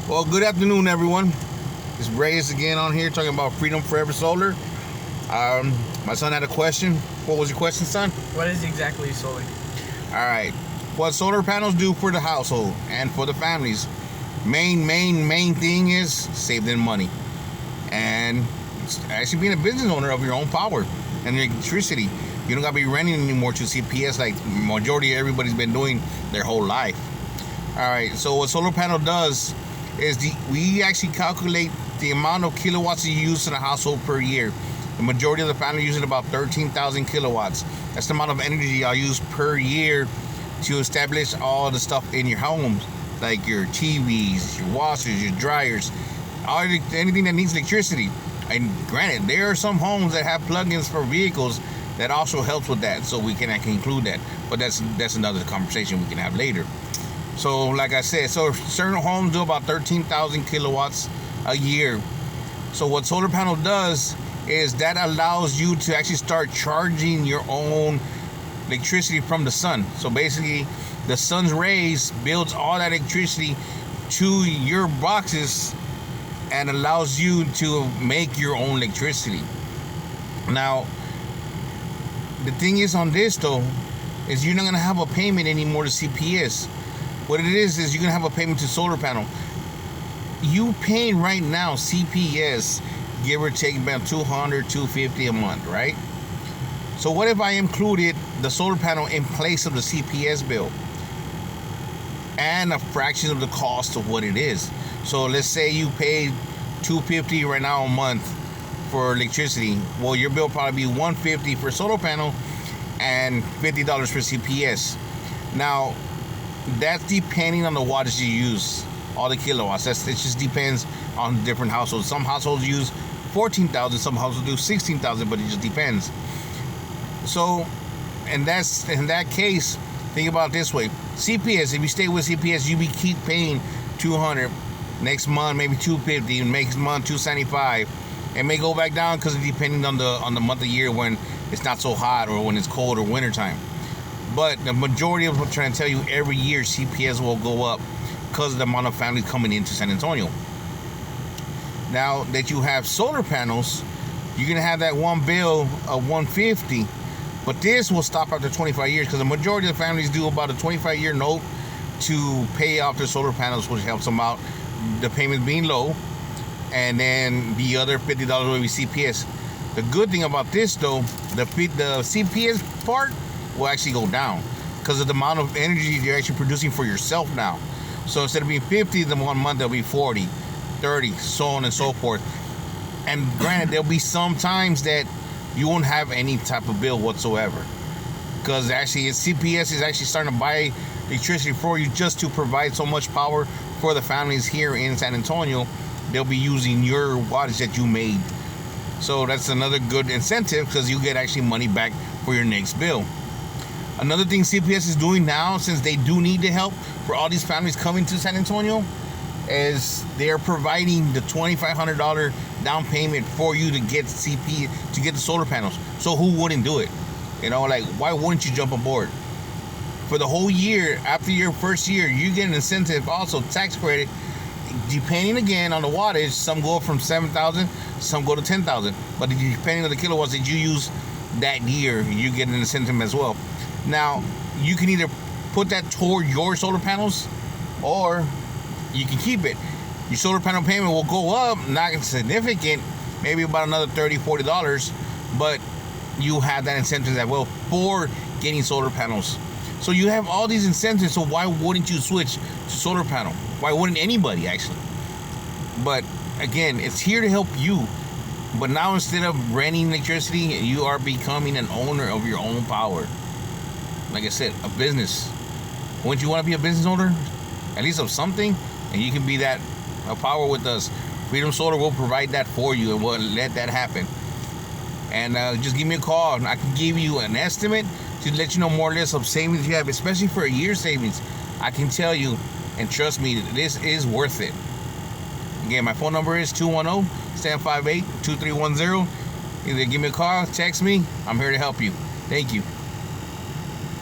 Well, good afternoon, everyone. It's Reyes again on here talking about Freedom Forever Solar. My son had a question. What was your question, son? What is exactly solar? All right. What solar panels do for the household and for the families? Main thing is save them money, and actually being a business owner of your own power and electricity. You don't gotta be renting anymore to CPS like majority of everybody's been doing their whole life. All right. So what solar panel does is we actually calculate the amount of kilowatts you use in a household per year. The majority of the family using about 13,000 kilowatts. That's the amount of energy I use per year to establish all the stuff in your homes, like your TVs, your washers, your dryers, anything that needs electricity. And granted, there are some homes that have plugins for vehicles that also helps with that, so I can include that. But that's another conversation we can have later. So like I said, so certain homes do about 13,000 kilowatts a year. So what solar panel does is that allows you to actually start charging your own electricity from the sun. So basically, the sun's rays builds all that electricity to your boxes and allows you to make your own electricity. Now, the thing is on this though, is you're not gonna have a payment anymore to CPS. What it is you're gonna have a payment to solar panel. You paying right now CPS, give or take about $200, $250 a month, right? So what if I included the solar panel in place of the CPS bill and a fraction of the cost of what it is? So let's say you pay $250 right now a month for electricity. Well, your bill probably be $150 for solar panel and $50 for CPS. Now, that's depending on the wattage you use, all the kilowatts. It just depends on different households. Some households use 14,000, some households do 16,000, but it just depends. So, in that case, think about it this way: CPS. If you stay with CPS, you keep paying $200. Next month, maybe $250. Next month, $275. It may go back down because depending on the month of year when it's not so hot or when it's cold or wintertime. But the majority of them are trying to tell you every year CPS will go up because of the amount of families coming into San Antonio. Now that you have solar panels, you're gonna have that one bill of $150, but this will stop after 25 years because the majority of the families do about a 25-year note to pay off their solar panels, which helps them out. The payment being low, and then the other $50 will be CPS. The good thing about this though, the CPS part will actually go down because of the amount of energy you're actually producing for yourself now. So instead of being 50 the 1 month, there'll be 40, 30, so on and so forth. And granted, there'll be some times that you won't have any type of bill whatsoever, because actually CPS is actually starting to buy electricity for you just to provide so much power for the families here in San Antonio. They'll be using your wattage that you made. So that's another good incentive because you get actually money back for your next bill. Another thing CPS is doing now, since they do need the help for all these families coming to San Antonio, is they're providing the $2,500 down payment for you to get the solar panels. So who wouldn't do it? You know, like, why wouldn't you jump aboard? For the whole year, after your first year, you get an incentive, also tax credit, depending again on the wattage. Some go from 7,000, some go to 10,000. But depending on the kilowatts that you use that year, you get an incentive as well. Now, you can either put that toward your solar panels, or you can keep it. Your solar panel payment will go up, not significant, maybe about another $30, $40, but you have that incentive as well for getting solar panels. So you have all these incentives, so why wouldn't you switch to solar panel? Why wouldn't anybody, actually? But again, it's here to help you. But now, instead of renting electricity, you are becoming an owner of your own power. Like I said, a business. Wouldn't you want to be a business owner? At least of something? And you can be that power with us. Freedom Solar will provide that for you, and we'll let that happen. And just give me a call, and I can give you an estimate to let you know more or less of savings you have, especially for a year's savings. I can tell you, and trust me, this is worth it. Again, my phone number is 210-758-2310. Either give me a call, text me. I'm here to help you. Thank you.